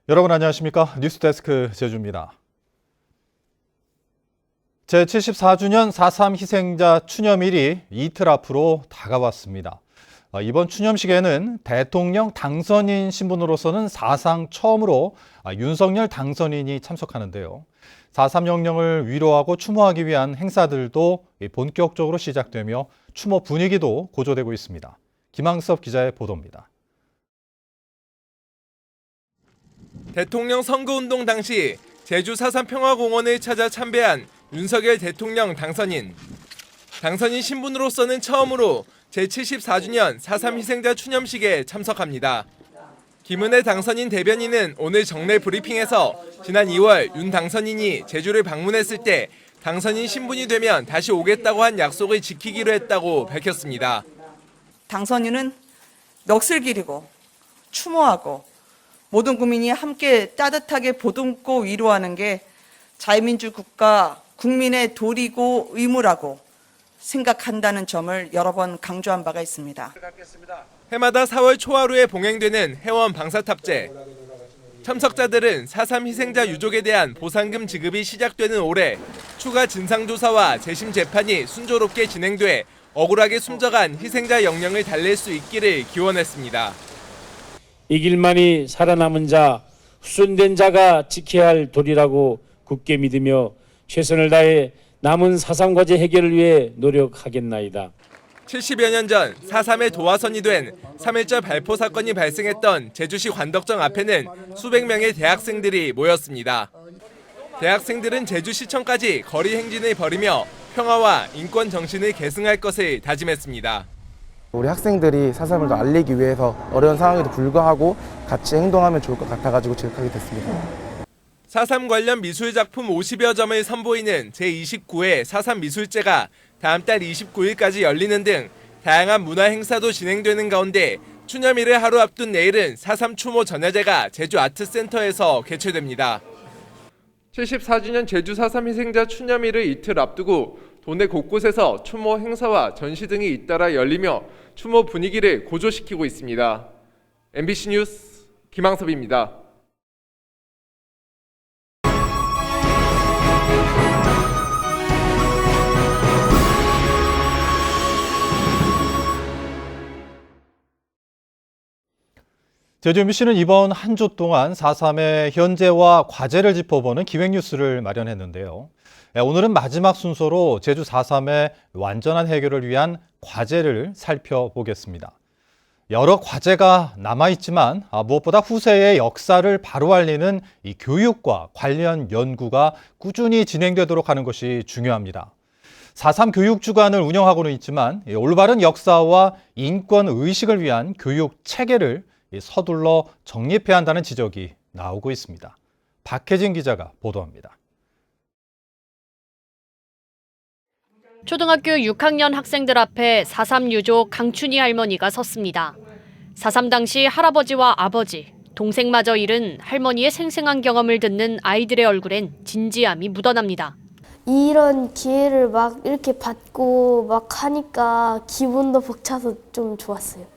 여러분 안녕하십니까? 뉴스데스크 제주입니다. 제74주년 4.3 희생자 추념일이 이틀 앞으로 다가왔습니다. 이번 추념식에는 대통령 당선인 신분으로서는 사상 처음으로 윤석열 당선인이 참석하는데요. 4.3 영령을 위로하고 추모하기 위한 행사들도 본격적으로 시작되며 추모 분위기도 고조되고 있습니다. 김항섭 기자의 보도입니다. 대통령 선거운동 당시 제주 4.3 평화공원을 찾아 참배한 윤석열 대통령 당선인. 당선인 신분으로서는 처음으로 제74주년 4.3 희생자 추념식에 참석합니다. 김은혜 당선인 대변인은 오늘 정례 브리핑에서 지난 2월 윤 당선인이 제주를 방문했을 때 당선인 신분이 되면 다시 오겠다고 한 약속을 지키기로 했다고 밝혔습니다. 당선인은 넋을 기리고 추모하고 모든 국민이 함께 따뜻하게 보듬고 위로하는 게 자유민주 국가 국민의 도리고 의무라고 생각한다는 점을 여러 번 강조한 바가 있습니다. 해마다 4월 초하루에 봉행되는 해원 방사탑제. 참석자들은 4.3 희생자 유족에 대한 보상금 지급이 시작되는 올해 추가 진상조사와 재심 재판이 순조롭게 진행돼 억울하게 숨져간 희생자 영령을 달랠 수 있기를 기원했습니다. 이 길만이 살아남은 자, 후손된 자가 지켜야 할 도리라고 굳게 믿으며 최선을 다해 남은 4.3 과제 해결을 위해 노력하겠나이다. 70여 년 전 4.3의 도화선이 된 3.1절 발포 사건이 발생했던 제주시 관덕정 앞에는 수백 명의 대학생들이 모였습니다. 대학생들은 제주시청까지 거리 행진을 벌이며 평화와 인권 정신을 계승할 것을 다짐했습니다. 우리 학생들이 4.3을 더 알리기 위해서 어려운 상황에도 불구하고 같이 행동하면 좋을 것 같아가지고 지역하게 됐습니다. 4.3 관련 미술 작품 50여 점을 선보이는 제29회 4.3 미술제가 다음 달 29일까지 열리는 등 다양한 문화 행사도 진행되는 가운데 추념일을 하루 앞둔 내일은 4.3 추모 전야제가 제주 아트센터에서 개최됩니다. 74주년 제주 4.3 희생자 추념일을 이틀 앞두고 도내 곳곳에서 추모 행사와 전시 등이 잇따라 열리며 추모 분위기를 고조시키고 있습니다. MBC 뉴스 김항섭입니다. 제주 MBC는 이번 한 주 동안 4.3의 현재와 과제를 짚어보는 기획뉴스를 마련했는데요. 오늘은 마지막 순서로 제주 4.3의 완전한 해결을 위한 과제를 살펴보겠습니다. 여러 과제가 남아있지만 무엇보다 후세의 역사를 바로 알리는 이 교육과 관련 연구가 꾸준히 진행되도록 하는 것이 중요합니다. 4.3 교육주간을 운영하고는 있지만 올바른 역사와 인권 의식을 위한 교육 체계를 서둘러 정립해야 한다는 지적이 나오고 있습니다. 박혜진 기자가 보도합니다. 초등학교 6학년 학생들 앞에 4.3 유족 강춘희 할머니가 섰습니다. 4.3 당시 할아버지와 아버지, 동생마저 잃은 할머니의 생생한 경험을 듣는 아이들의 얼굴엔 진지함이 묻어납니다. 이런 기회를 막 이렇게 받고 막 하니까 기분도 벅차서 좀 좋았어요.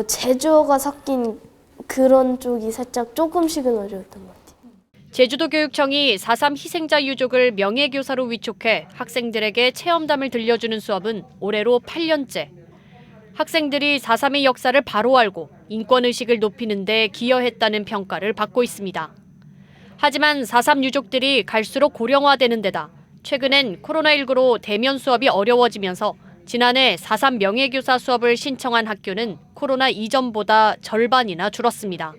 제주어가 섞인 그런 쪽이 살짝 조금씩은 어려웠던 것 같아요. 제주도 교육청이 4.3 희생자 유족을 명예교사로 위촉해 학생들에게 체험담을 들려주는 수업은 올해로 8년째. 학생들이 4.3의 역사를 바로 알고 인권의식을 높이는 데 기여했다는 평가를 받고 있습니다. 하지만 4.3 유족들이 갈수록 고령화되는 데다 최근엔 코로나19로 대면 수업이 어려워지면서 지난해 4.3 명예교사 수업을 신청한 학교는 코로나 이전보다 절반이나 줄었습니다.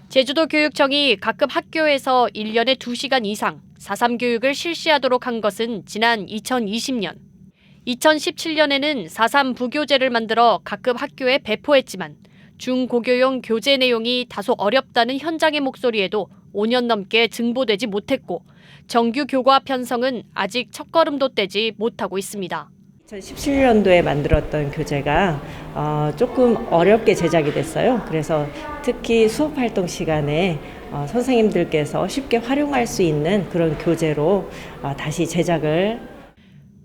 제주도 교육청이 가끔 학교에서 1년에 2시간 이상 4.3 교육을 실시하도록 한 것은 지난 2020년. 2017년에는 4.3 부교재를 만들어 각급 학교에 배포했지만 중고교용 교재 내용이 다소 어렵다는 현장의 목소리에도 5년 넘게 증보되지 못했고 정규 교과 편성은 아직 첫걸음도 떼지 못하고 있습니다. 2017년도에 만들었던 교재가 조금 어렵게 제작이 됐어요. 그래서 특히 수업 활동 시간에 선생님들께서 쉽게 활용할 수 있는 그런 교재로 다시 제작을.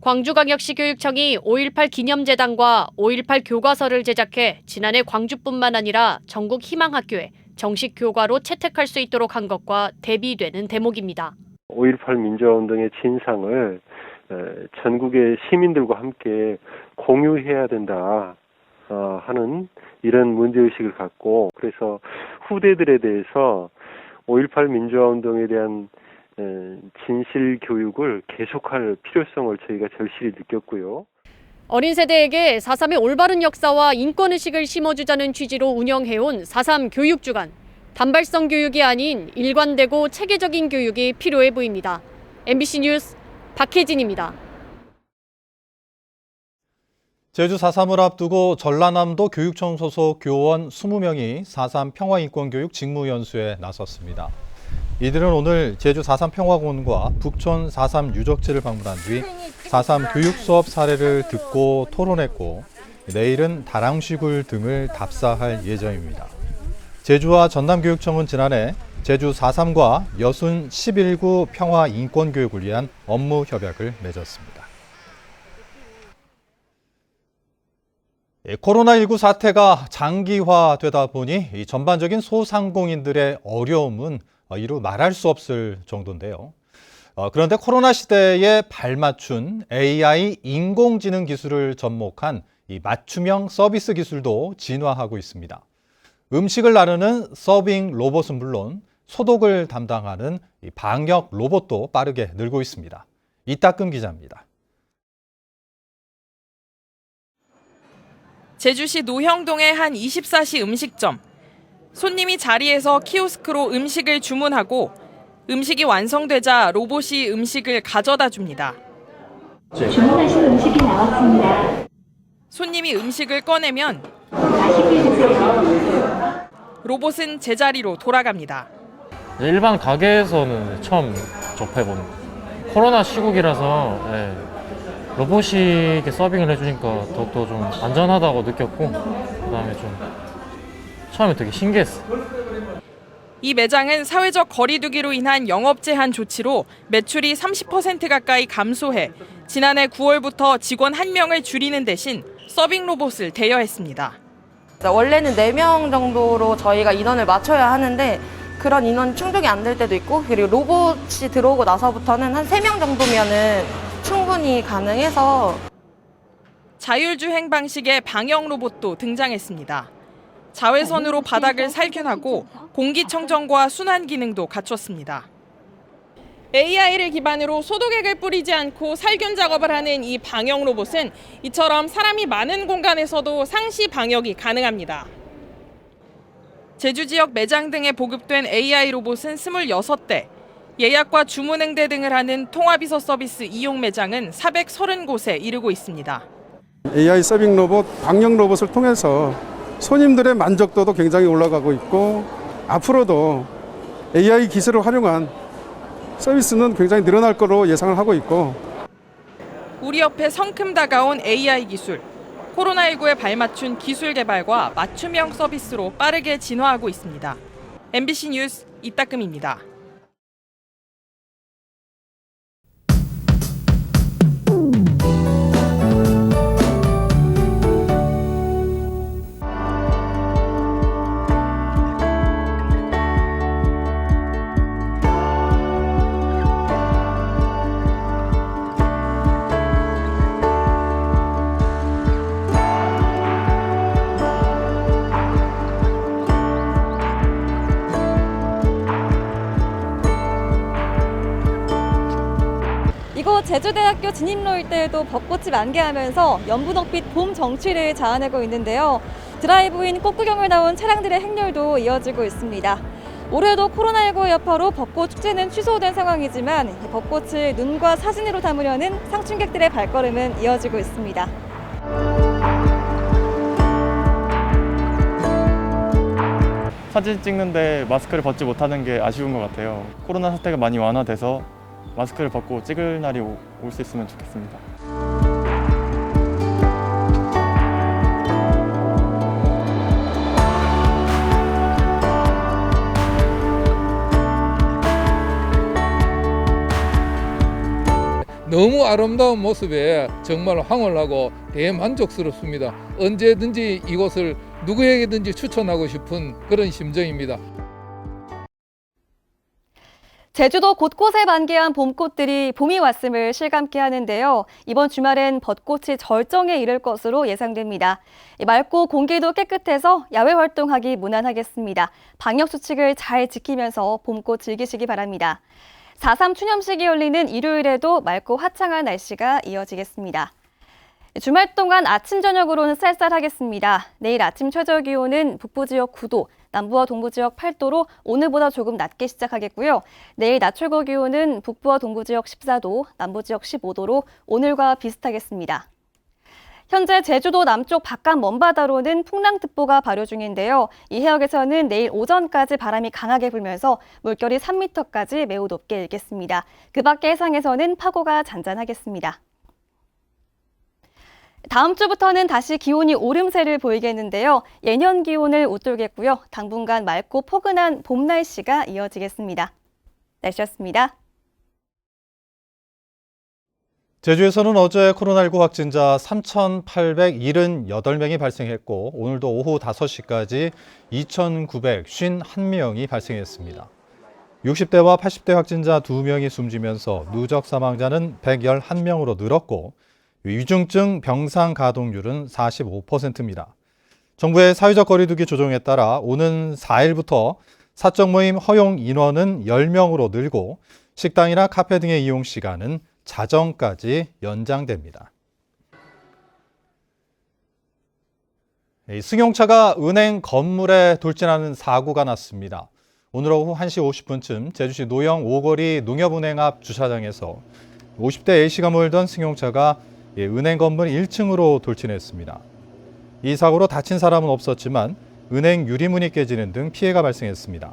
광주광역시 교육청이 5.18 기념재단과 5.18 교과서를 제작해 지난해 광주뿐만 아니라 전국 희망학교에 정식 교과로 채택할 수 있도록 한 것과 대비되는 대목입니다. 5.18 민주화운동의 진상을 전국의 시민들과 함께 공유해야 된다 하는 이런 문제의식을 갖고, 그래서 후대들에 대해서 5.18 민주화운동에 대한 진실 교육을 계속할 필요성을 저희가 절실히 느꼈고요. 어린 세대에게 4.3의 올바른 역사와 인권의식을 심어주자는 취지로 운영해온 4.3 교육주간. 단발성 교육이 아닌 일관되고 체계적인 교육이 필요해 보입니다. MBC 뉴스 박혜진입니다. 제주 4.3을 앞두고 전라남도 교육청 소속 교원 20명이 4.3 평화인권교육 직무연수에 나섰습니다. 이들은 오늘 제주 4.3 평화공원과 북촌 4.3 유적지를 방문한 뒤 4.3 교육 수업 사례를 듣고 토론했고, 내일은 다랑시굴 등을 답사할 예정입니다. 제주와 전남교육청은 지난해 제주 4.3과 여순 11구 평화인권교육을 위한 업무 협약을 맺었습니다. 코로나19 사태가 장기화되다 보니 이 전반적인 소상공인들의 어려움은 이루 말할 수 없을 정도인데요. 그런데 코로나 시대에 발맞춘 AI 인공지능 기술을 접목한 이 맞춤형 서비스 기술도 진화하고 있습니다. 음식을 나르는 서빙 로봇은 물론 소독을 담당하는 이 방역 로봇도 빠르게 늘고 있습니다. 이따금 기자입니다. 제주시 노형동의 한 24시 음식점. 손님이 자리에서 키오스크로 음식을 주문하고 음식이 완성되자 로봇이 음식을 가져다 줍니다. 주문하신 음식이 나왔습니다. 손님이 음식을 꺼내면 맛있게 드세요. 로봇은 제자리로 돌아갑니다. 일반 가게에서는 처음 접해보는 거예요. 코로나 시국이라서 로봇이 이렇게 서빙을 해주니까 더욱더 좀 안전하다고 느꼈고, 그다음에 좀 처음에 되게 신기했어요. 이 매장은 사회적 거리두기로 인한 영업 제한 조치로 매출이 30% 가까이 감소해 지난해 9월부터 직원 1명을 줄이는 대신 서빙 로봇을 대여했습니다. 원래는 4명 정도로 저희가 인원을 맞춰야 하는데 그런 인원 충족이 안 될 때도 있고, 그리고 로봇이 들어오고 나서부터는 한 3명 정도면은 충분히 가능해서. 자율주행 방식의 방역 로봇도 등장했습니다. 자외선으로 바닥을 살균하고 공기청정과 순환 기능도 갖췄습니다. AI를 기반으로 소독액을 뿌리지 않고 살균 작업을 하는 이 방역 로봇은 이처럼 사람이 많은 공간에서도 상시 방역이 가능합니다. 제주 지역 매장 등에 보급된 AI 로봇은 26대, 예약과 주문 응대 등을 하는 통화비서 서비스 이용 매장은 430곳에 이르고 있습니다. AI 서빙 로봇, 방역 로봇을 통해서 손님들의 만족도도 굉장히 올라가고 있고, 앞으로도 AI 기술을 활용한 서비스는 굉장히 늘어날 거로 예상을 하고 있고. 우리 옆에 성큼 다가온 AI 기술. 코로나19에 발맞춘 기술 개발과 맞춤형 서비스로 빠르게 진화하고 있습니다. MBC 뉴스 이따금입니다. 이곳 제주대학교 진입로 일대에도 벚꽃이 만개하면서 연분홍빛 봄 정취를 자아내고 있는데요. 드라이브인 꽃구경을 나온 차량들의 행렬도 이어지고 있습니다. 올해도 코로나19의 여파로 벚꽃 축제는 취소된 상황이지만 벚꽃을 눈과 사진으로 담으려는 상춘객들의 발걸음은 이어지고 있습니다. 사진 찍는데 마스크를 벗지 못하는 게 아쉬운 것 같아요. 코로나 사태가 많이 완화돼서 마스크를 벗고 찍을 날이 올 수 있으면 좋겠습니다. 너무 아름다운 모습에 정말 황홀하고 대만족스럽습니다. 언제든지 이곳을 누구에게든지 추천하고 싶은 그런 심정입니다. 제주도 곳곳에 만개한 봄꽃들이 봄이 왔음을 실감케 하는데요. 이번 주말엔 벚꽃이 절정에 이를 것으로 예상됩니다. 맑고 공기도 깨끗해서 야외 활동하기 무난하겠습니다. 방역 수칙을 잘 지키면서 봄꽃 즐기시기 바랍니다. 4.3 추념식이 열리는 일요일에도 맑고 화창한 날씨가 이어지겠습니다. 주말 동안 아침, 저녁으로는 쌀쌀하겠습니다. 내일 아침 최저 기온은 북부 지역 9도, 남부와 동부 지역 8도로 오늘보다 조금 낮게 시작하겠고요. 내일 낮 최고 기온은 북부와 동부 지역 14도, 남부 지역 15도로 오늘과 비슷하겠습니다. 현재 제주도 남쪽 바깥 먼바다로는 풍랑특보가 발효 중인데요. 이 해역에서는 내일 오전까지 바람이 강하게 불면서 물결이 3m까지 매우 높게 일겠습니다. 그 밖의 해상에서는 파고가 잔잔하겠습니다. 다음 주부터는 다시 기온이 오름세를 보이겠는데요. 예년 기온을 웃돌겠고요. 당분간 맑고 포근한 봄 날씨가 이어지겠습니다. 날씨였습니다. 제주에서는 어제 코로나19 확진자 3,878명이 발생했고 오늘도 오후 5시까지 2,951명이 발생했습니다. 60대와 80대 확진자 2명이 숨지면서 누적 사망자는 111명으로 늘었고 위중증 병상 가동률은 45%입니다. 정부의 사회적 거리두기 조정에 따라 오는 4일부터 사적 모임 허용 인원은 10명으로 늘고 식당이나 카페 등의 이용 시간은 자정까지 연장됩니다. 승용차가 은행 건물에 돌진하는 사고가 났습니다. 오늘 오후 1시 50분쯤 제주시 노영 오거리 농협은행 앞 주차장에서 50대 A씨가 몰던 승용차가 은행 건물 1층으로 돌진했습니다. 이 사고로 다친 사람은 없었지만 은행 유리문이 깨지는 등 피해가 발생했습니다.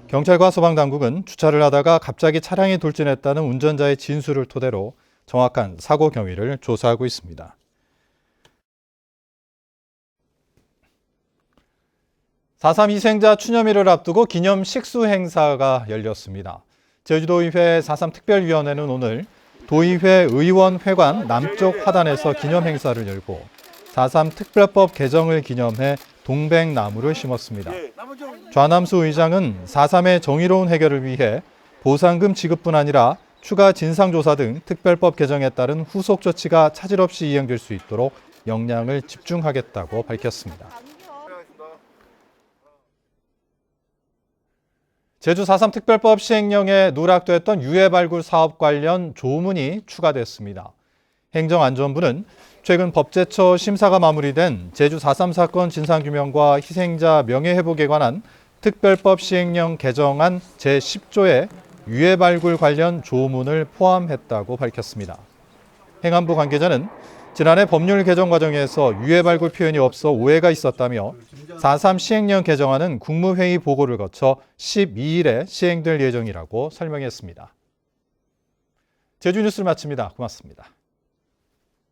경찰과 소방당국은 주차를 하다가 갑자기 차량이 돌진했다는 운전자의 진술을 토대로 정확한 사고 경위를 조사하고 있습니다. (4.3) 희생자 추념일을 앞두고 기념 식수 행사가 열렸습니다. 제주도의회 (4.3) 특별위원회는 오늘 도의회 의원회관 남쪽 화단에서 기념 행사를 열고 4.3 특별법 개정을 기념해 동백나무를 심었습니다. 좌남수 의장은 4.3의 정의로운 해결을 위해 보상금 지급뿐 아니라 추가 진상조사 등 특별법 개정에 따른 후속 조치가 차질 없이 이행될 수 있도록 역량을 집중하겠다고 밝혔습니다. 제주 4.3 특별법 시행령에 누락됐던 유해 발굴 사업 관련 조문이 추가됐습니다. 행정안전부는 최근 법제처 심사가 마무리된 제주 4.3 사건 진상규명과 희생자 명예회복에 관한 특별법 시행령 개정안 제10조에 유해 발굴 관련 조문을 포함했다고 밝혔습니다. 행안부 관계자는 지난해 법률 개정 과정에서 유해 발굴 표현이 없어 오해가 있었다며 4.3 시행령 개정안은 국무회의 보고를 거쳐 12일에 시행될 예정이라고 설명했습니다. 제주 뉴스를 마칩니다. 고맙습니다.